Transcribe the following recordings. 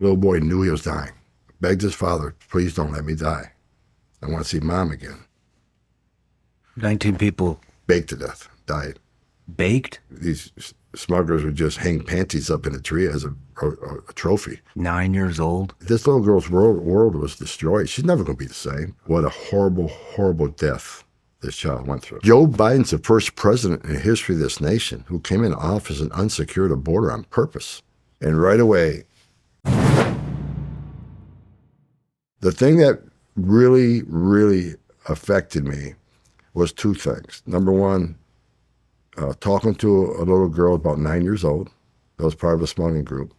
Little boy knew he was dying. Begged his father, please don't let me die. I want to see mom again. 19 people Baked to death, died. baked? These smugglers would just hang panties up in a tree as a trophy. 9 years old? This little girl's world was destroyed. She's never going to be the same. What a horrible, horrible death this child went through. Joe Biden's the first president in the history of this nation who came into office and unsecured a border on purpose. And right away, the thing that really, really affected me was two things. Number one, talking to a little girl about 9 years old that was part of a smuggling group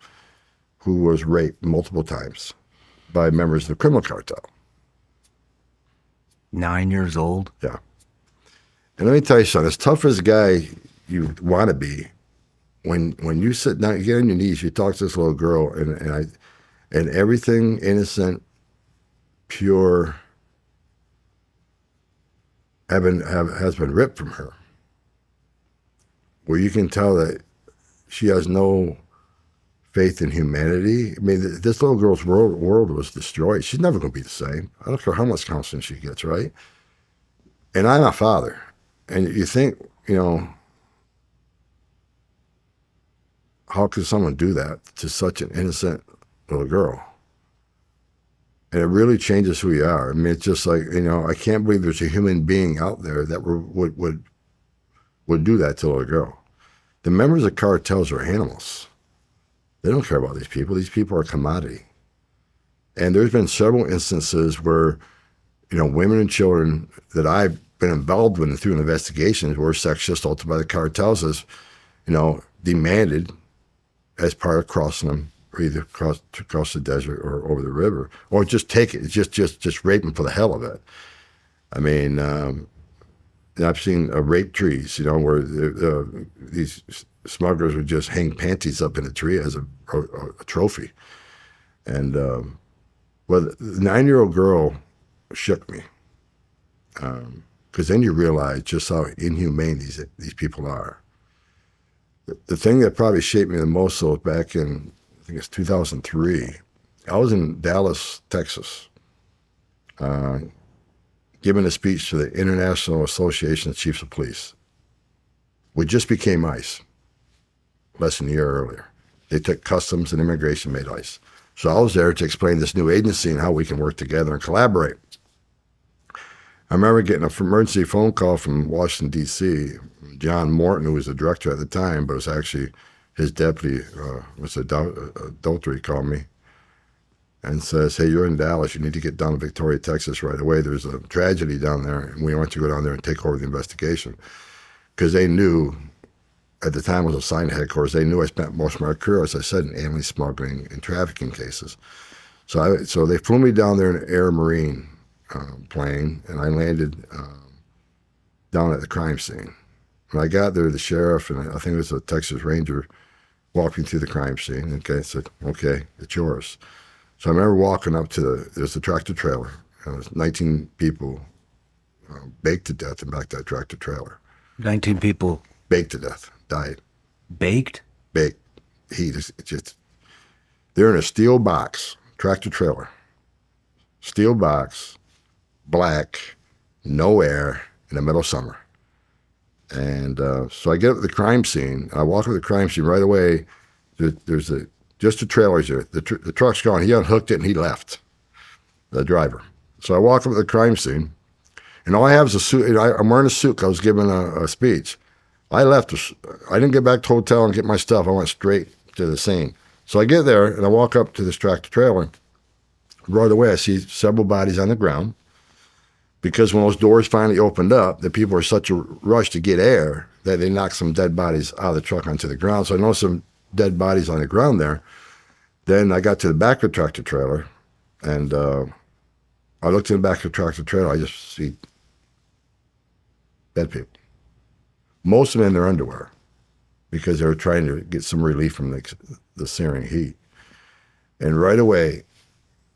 who was raped multiple times by members of the criminal cartel. 9 years old? Yeah. And let me tell you something, as tough as a guy you want to be, when you sit down, you get on your knees, you talk to this little girl, and everything innocent, pure, has been ripped from her. Where you can tell that she has no faith in humanity. I mean, this little girl's world was destroyed. She's never going to be the same. I don't care how much counseling she gets, right? And I'm a father. And you think, how could someone do that to such an innocent little girl? And it really changes who you are. I mean, it's just like, I can't believe there's a human being out there that would do that to a little girl. The members of cartels are animals. They don't care about these people. These people are a commodity. And there's been several instances where, women and children that I've been involved with through investigations were sexually assaulted by the cartels as, demanded as part of crossing them, or either across the desert or over the river, or just take it, just rape them for the hell of it. I mean, I've seen rape trees, where these smugglers would just hang panties up in a tree as a trophy. And well, the 9-year-old girl shook me, because then you realize just how inhumane these people are. The thing that probably shaped me the most was back in, I think it's 2003. I was in Dallas, Texas, giving a speech to the International Association of Chiefs of Police. We just became ICE less than a year earlier. They took customs and immigration, made ICE. So I was there to explain this new agency and how we can work together and collaborate. I remember getting an emergency phone call from Washington, D.C. John Morton, who was the director at the time, but was actually his deputy, was adultery, called me and says, hey, you're in Dallas. You need to get down to Victoria, Texas right away. There's a tragedy down there, and we want you to go down there and take over the investigation. Because they knew, at the time I was assigned to headquarters, they knew I spent most of my career, as I said, in alien smuggling and trafficking cases. So they flew me down there in an Air Marine plane, and I landed down at the crime scene. When I got there, the sheriff, and I think it was a Texas Ranger, walked me through the crime scene. Okay, I said, okay, it's yours. So I remember walking up to there's a tractor trailer, and there's 19 people baked to death in back that tractor trailer. 19 people baked to death, died. Baked? Baked. Heat is just, they're in a steel box, tractor trailer, steel box, black, no air, in the middle of summer. And so I get up to the crime scene. I walk up to the crime scene right away. There's just the trailers there. The truck's gone. He unhooked it and he left, the driver. So I walk up to the crime scene, and all I have is a suit. I'm wearing a suit. I was giving a speech. I left. I didn't get back to the hotel and get my stuff. I went straight to the scene. So I get there, and I walk up to this tractor trailer. Right away, I see several bodies on the ground. Because when those doors finally opened up, the people were such a rush to get air that they knocked some dead bodies out of the truck onto the ground. So I noticed some dead bodies on the ground there. Then I got to the back of the tractor trailer, and I looked in the back of the tractor trailer. I just see dead people. Most of them in their underwear, because they were trying to get some relief from the searing heat. And right away,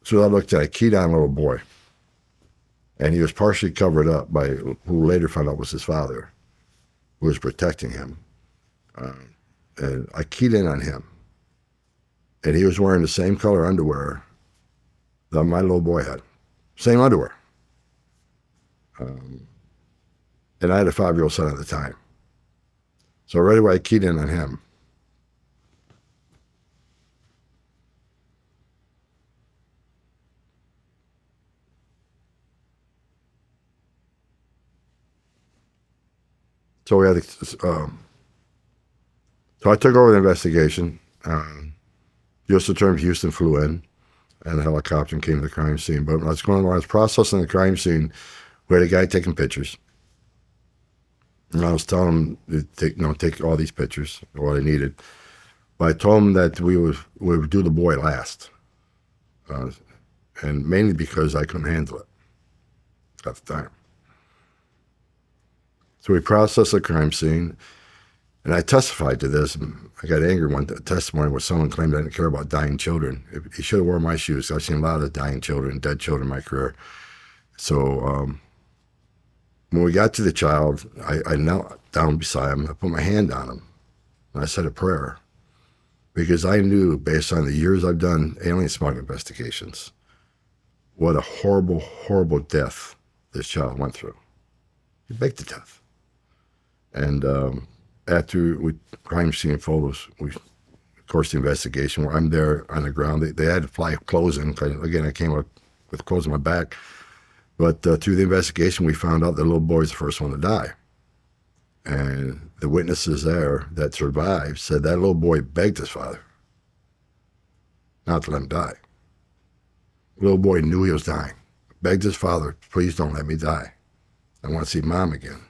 so I looked at, I keyed on a little boy. And he was partially covered up by who later found out was his father, who was protecting him. And I keyed in on him. and he was wearing the same color underwear that my little boy had. Same underwear. And I had a 5-year-old son at the time. So right away I keyed in on him. So we had, so I took over the investigation. U.S. Attorney Houston flew in, and a helicopter came to the crime scene. But when I was processing the crime scene, we had a guy taking pictures. And I was telling him to take all these pictures, what I needed. But I told him that we would do the boy last. And mainly because I couldn't handle it at the time. So we processed the crime scene, and I testified to this. And I got angry one testimony where someone claimed I didn't care about dying children. He should have worn my shoes. I've seen a lot of dying children, dead children in my career. So when we got to the child, I knelt down beside him. I put my hand on him, and I said a prayer. Because I knew, based on the years I've done alien smuggling investigations, what a horrible, horrible death this child went through. He baked to death. And after crime scene photos, of course, the investigation, where I'm there on the ground, they had to fly clothes in. Again, I came up with clothes on my back. But through the investigation, we found out the little boy was the first one to die. And the witnesses there that survived said that little boy begged his father not to let him die. The little boy knew he was dying. Begged his father, please don't let me die. I want to see mom again.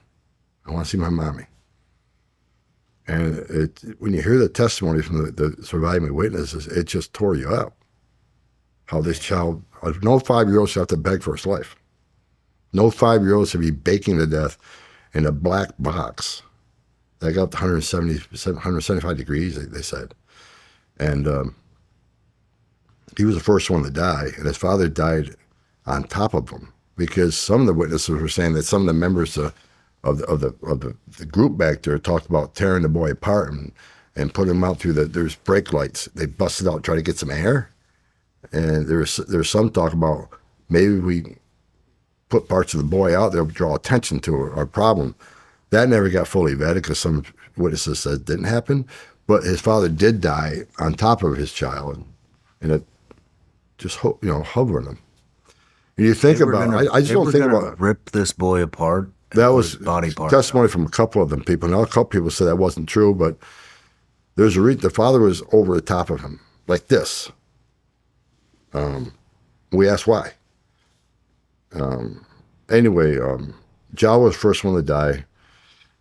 I want to see my mommy. And when you hear the testimony from the surviving witnesses, it just tore you up. How this child, no 5-year-old should have to beg for his life. No 5-year-old should be baking to death in a black box that got up to 175 degrees, they said. And he was the first one to die, and his father died on top of him, because some of the witnesses were saying that some of the members of the group back there talked about tearing the boy apart and putting him out through there's brake lights. They busted out, tried to get some air. And there's some talk about maybe we put parts of the boy out there to draw attention to our problem. That never got fully vetted because some witnesses said it didn't happen. But his father did die on top of his child, and it just hovering him. And you think about it, I just don't think about rip this boy apart. That was body part testimony from a couple of them people. Now a couple people said that wasn't true, but there's a reason. The father was over the top of him like this. We asked why. Anyway, Jal was the first one to die.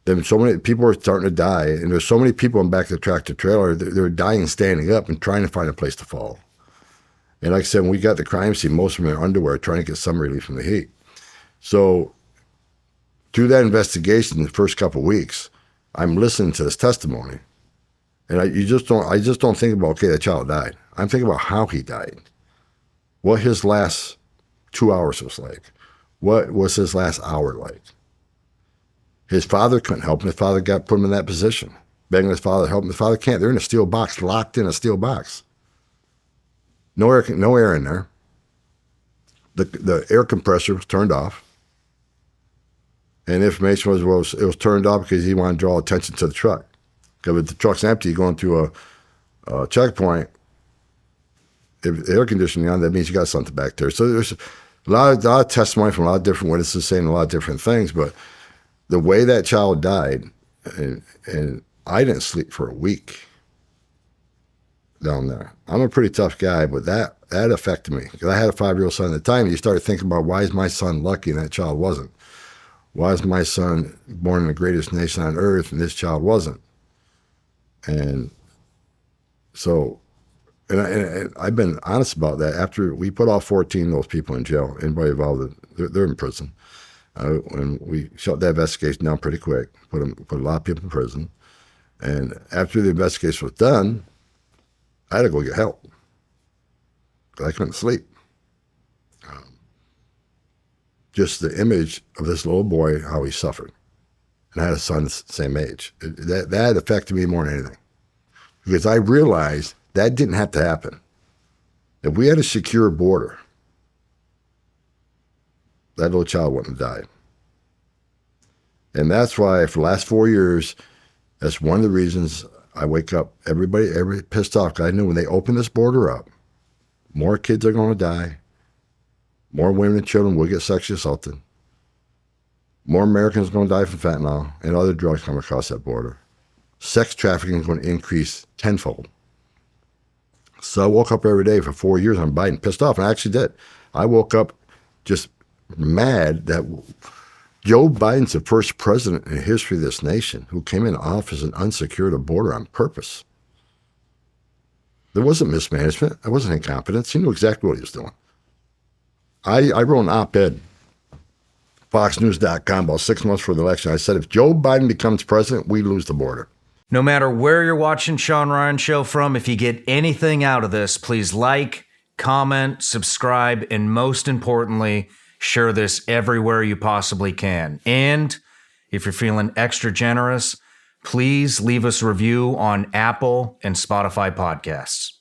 Then so many people were starting to die, and there's so many people in back of the tractor trailer. They're dying standing up and trying to find a place to fall. And like I said, when we got the crime scene, most of them in their underwear trying to get some relief from the heat. So through that investigation, the first couple of weeks, I'm listening to this testimony, and I just don't think about, okay, that child died. I'm thinking about how he died, what his last 2 hours was like, what was his last hour like. His father couldn't help him. His father put him in that position, begging his father to help him. His father can't. They're in a steel box, locked in a steel box. No air in there. The air compressor was turned off. And the information was, it was turned off because he wanted to draw attention to the truck. Because if the truck's empty, going through a checkpoint, if the air conditioning on, that means you got something back there. So there's a lot of testimony from a lot of different witnesses saying a lot of different things. But the way that child died, and I didn't sleep for a week down there. I'm a pretty tough guy, but that affected me. Because I had a 5-year-old son at the time. You started thinking about, why is my son lucky and that child wasn't? Why is my son born in the greatest nation on earth and this child wasn't? And so, and I've been honest about that. After we put all 14 of those people in jail, anybody involved, they're in prison. And we shut that investigation down pretty quick, put a lot of people in prison. And after the investigation was done, I had to go get help. I couldn't sleep. Just the image of this little boy, how he suffered. And I had a son the same age. That affected me more than anything. Because I realized That didn't have to happen. If we had a secure border, that little child wouldn't have died. And that's why for the last 4 years, that's one of the reasons I wake up every pissed off. I knew when they open this border up, more kids are going to die. More women and children will get sexually assaulted. More Americans are going to die from fentanyl and other drugs coming across that border. Sex trafficking is going to increase tenfold. So I woke up every day for 4 years on Biden, pissed off, and I actually did. I woke up just mad that Joe Biden's the first president in the history of this nation who came into office and unsecured a border on purpose. There wasn't mismanagement. There wasn't incompetence. He knew exactly what he was doing. I wrote an op-ed, FoxNews.com, about 6 months before the election. I said, if Joe Biden becomes president, we lose the border. No matter where you're watching Shawn Ryan Show from, if you get anything out of this, please like, comment, subscribe, and most importantly, share this everywhere you possibly can. And if you're feeling extra generous, please leave us a review on Apple and Spotify podcasts.